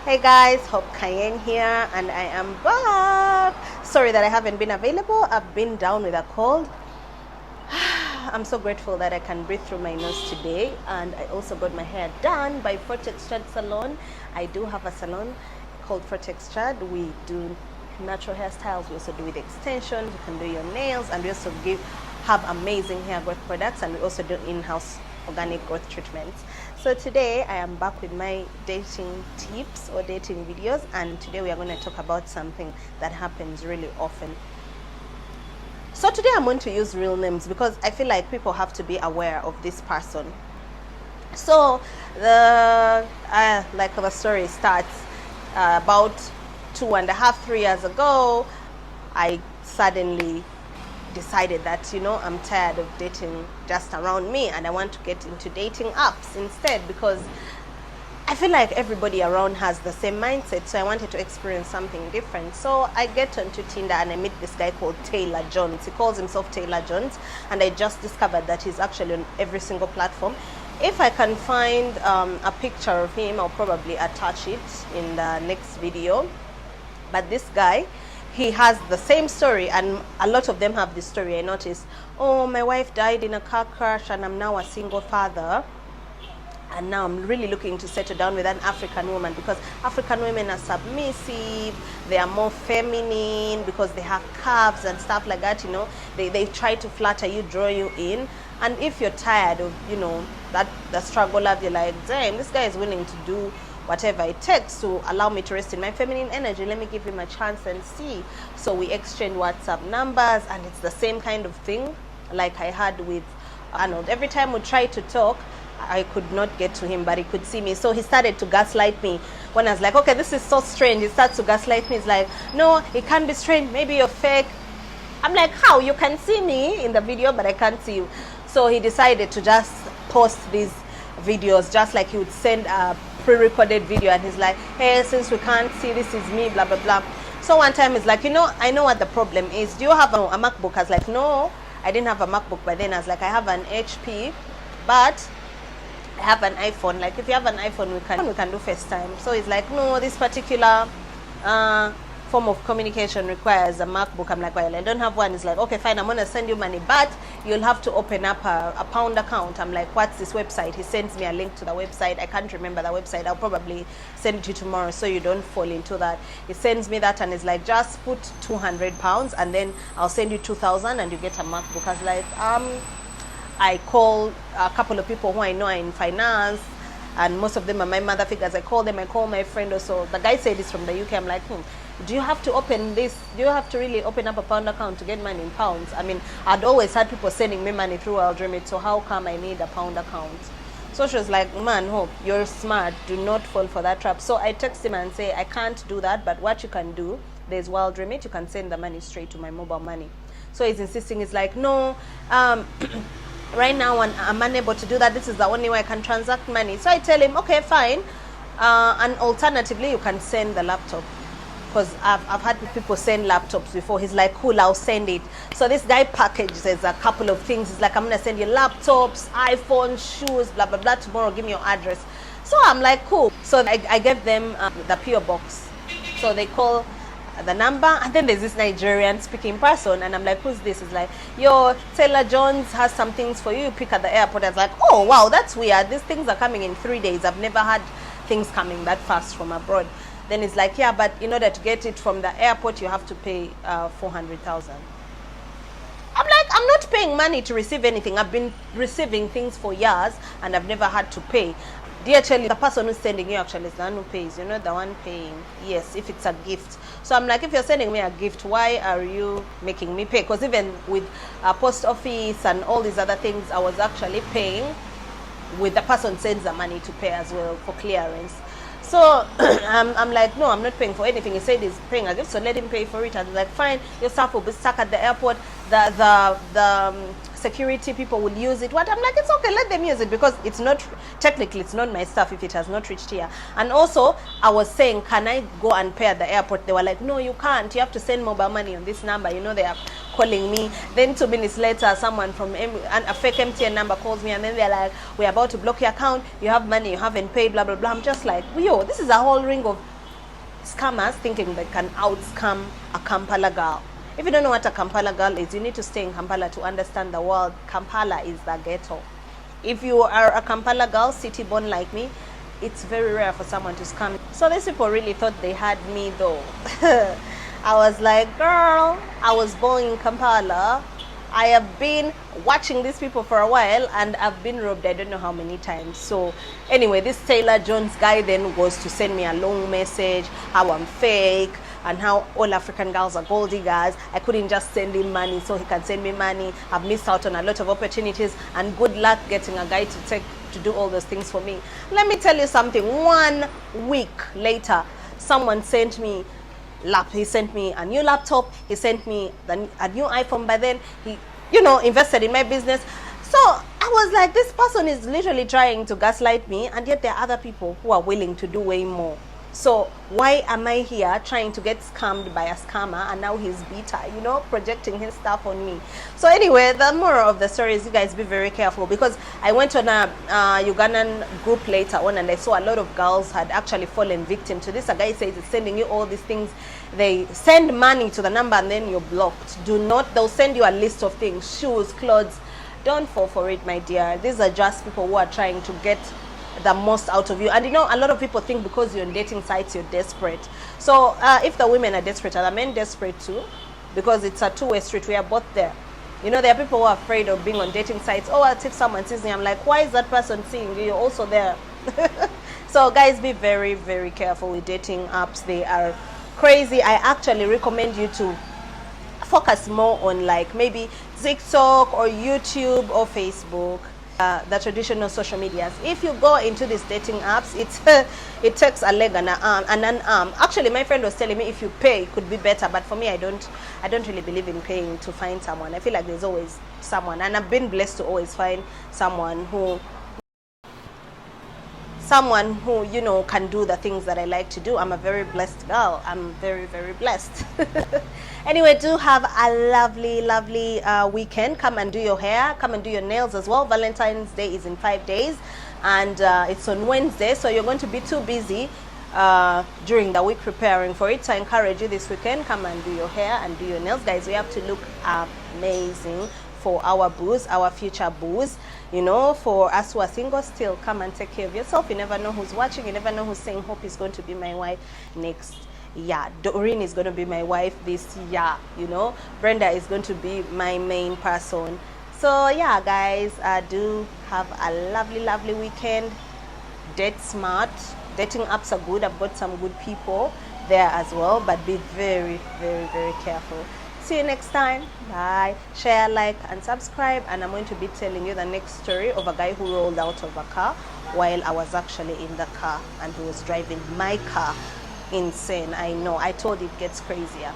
Hey guys, Hope Cayenne here, and I am back. Sorry that I haven't been available. I've been down with a cold. I'm so grateful that I can breathe through my nose today, and I also got my hair done by Fortextrad Salon. I do have a salon called Fortextrad. We do natural hairstyles. We also do with extensions. You can do your nails, and we also have amazing hair growth products, and we also do in-house organic growth treatments. So today I am back with my dating tips or dating videos, and today we are going to talk about something that happens really often. So today I'm going to use real names because I feel like people have to be aware of this person. So the story starts about 2.5, 3 years ago. I suddenly decided that, I'm tired of dating just around me, and I want to get into dating apps instead, because I feel like everybody around has the same mindset. So I wanted to experience something different. So I get onto Tinder and I meet this guy called Taylor Jones. He calls himself Taylor Jones, and I just discovered that he's actually on every single platform. If I can find a picture of him, I'll probably attach it in the next video. But this guy, he has the same story, and a lot of them have this story. I noticed, oh, my wife died in a car crash and I'm now a single father, and now I'm really looking to settle down with an African woman, because African women are submissive, they are more feminine because they have curves and stuff like that. They try to flatter you, draw you in. And if you're tired of the struggle of, you're like, damn, this guy is willing to do whatever it takes to allow me to rest in my feminine energy, let me give him a chance and see. So we exchange WhatsApp numbers, and it's the same kind of thing like I had with Arnold. Every time we tried to talk, I could not get to him, but he could see me. So he started to gaslight me. When I was like, okay, this is so strange, he starts to gaslight me. He's like, no, it can't be strange, maybe you're fake. I'm like, how? You can see me in the video, but I can't see you. So he decided to just post these videos, just like he would send a pre-recorded video, and he's like, hey, since we can't see, this is me, blah blah blah. So one time he's like, I know what the problem is, do you have a MacBook? I was like, no, I didn't have a MacBook by then. I was like, I have an HP, but I have an iPhone. Like, if you have an iPhone, we can do FaceTime. So he's like, no, this particular form of communication requires a MacBook. I'm like, well, I don't have one. He's like, okay, fine, I'm gonna send you money, but you'll have to open up a Pound account. I'm like, what's this website? He sends me a link to the website. I can't remember the website. I'll probably send it to you tomorrow so you don't fall into that. He sends me that, and he's like, just put £200 and then I'll send you 2,000 and you get a MacBook. I was like, I call a couple of people who I know are in finance, and most of them are my mother figures. I call them, I call my friend also. The guy said he's from the UK. I'm like, do you have to open this? Do you have to really open up a Pound account to get money in pounds? I mean, I'd always had people sending me money through Aldremit, so how come I need a Pound account? So she was like, man, Hope, you're smart. Do not fall for that trap. So I text him and say, I can't do that, but what you can do, there's Wildremit, you can send the money straight to my mobile money. So he's insisting. He's like, no, right now I'm unable to do that. This is the only way I can transact money. So I tell him, okay, fine. And alternatively, you can send the laptop, because I've had people send laptops before. He's like, cool, I'll send it. So this guy packages a couple of things. He's like, I'm going to send you laptops, iPhone, shoes, blah, blah, blah. Tomorrow, give me your address. So I'm like, cool. So I gave them the PO box. So they call the number, and then there's this Nigerian speaking person, and I'm like, who's this? He's like, yo, Taylor Jones has some things for you, pick at the airport. I was like, oh wow, that's weird, these things are coming in 3 days. I've never had things coming that fast from abroad. Then he's like, yeah, but in order to get it from the airport, you have to pay 400,000. I'm like, I'm not paying money to receive anything. I've been receiving things for years and I've never had to pay. DHL, the person who's sending you actually is the one who pays, the one paying. Yes, if it's a gift. So I'm like, if you're sending me a gift, why are you making me pay? Because even with post office and all these other things, I was actually paying with the person sends the money to pay as well for clearance. So I'm like, no, I'm not paying for anything. He said he's paying a gift, so let him pay for it. I was like, fine, your stuff will be stuck at the airport. The security people will use it. What? I'm like, it's okay, let them use it, because it's not, technically it's not my stuff if it has not reached here. And also I was saying, can I go and pay at the airport? They were like, no, you can't, you have to send mobile money on this number. They are calling me. Then 2 minutes later, someone from a fake MTN number calls me, and then they're like, we're about to block your account, you have money you haven't paid, blah blah blah. I'm just like, yo, this is a whole ring of scammers thinking they can out scam a Kampala girl. If you don't know what a Kampala girl is, you need to stay in Kampala to understand the world. Kampala is the ghetto. If you are a Kampala girl, city born like me, it's very rare for someone to scam. So these people really thought they had me though. I was like, girl, I was born in Kampala. I have been watching these people for a while and I've been robbed I don't know how many times. So anyway, this Taylor Jones guy then was to send me a long message, how I'm fake and how all African girls are gold diggers. I couldn't just send him money so he can send me money. I've missed out on a lot of opportunities and good luck getting a guy to do all those things for me. Let me tell you something. 1 week later, someone sent me he sent me a new laptop, he sent me a new iPhone. By then he invested in my business. So I was like, this person is literally trying to gaslight me, and yet there are other people who are willing to do way more. So why am I here trying to get scammed by a scammer, and now he's bitter, projecting his stuff on me? So anyway, the moral of the story is you guys be very careful, because I went on a Ugandan group later on and I saw a lot of girls had actually fallen victim to this. A guy says it's sending you all these things. They send money to the number and then you're blocked. They'll send you a list of things, shoes, clothes. Don't fall for it, my dear. These are just people who are trying to get the most out of you. And a lot of people think because you're on dating sites you're desperate. So if the women are desperate, are the men desperate too? Because it's a two-way street. We are both there. There are people who are afraid of being on dating sites. Oh, what if someone sees me? I'm like, why is that person seeing you? You're also there. So guys, be very, very careful with dating apps. They are crazy. I actually recommend you to focus more on like maybe TikTok or YouTube or Facebook. The traditional social medias. If you go into these dating apps, it takes a leg and an arm. Actually, my friend was telling me if you pay, it could be better. But for me, I don't really believe in paying to find someone. I feel like there's always someone, and I've been blessed to always find someone who can do the things that I like to do. I'm a very blessed girl. I'm very, very blessed. Anyway, do have a lovely, lovely weekend. Come and do your hair. Come and do your nails as well. Valentine's Day is in 5 days. And it's on Wednesday. So you're going to be too busy during the week preparing for it. So I encourage you this weekend, come and do your hair and do your nails. Guys, we have to look amazing for our boos, our future boos. For us who are single, still come and take care of yourself. You never know who's watching. You never know who's saying, Hope is going to be my wife next year. Doreen is going to be my wife this year. Brenda is going to be my main person. So yeah, guys, do have a lovely, lovely weekend. Date smart. Dating apps are good. I've got some good people there as well, but be very, very, very careful. See you next time. Bye. Share, like, and subscribe. And I'm going to be telling you the next story of a guy who rolled out of a car while I was actually in the car, and he was driving my car. Insane. I know. I told it gets crazier.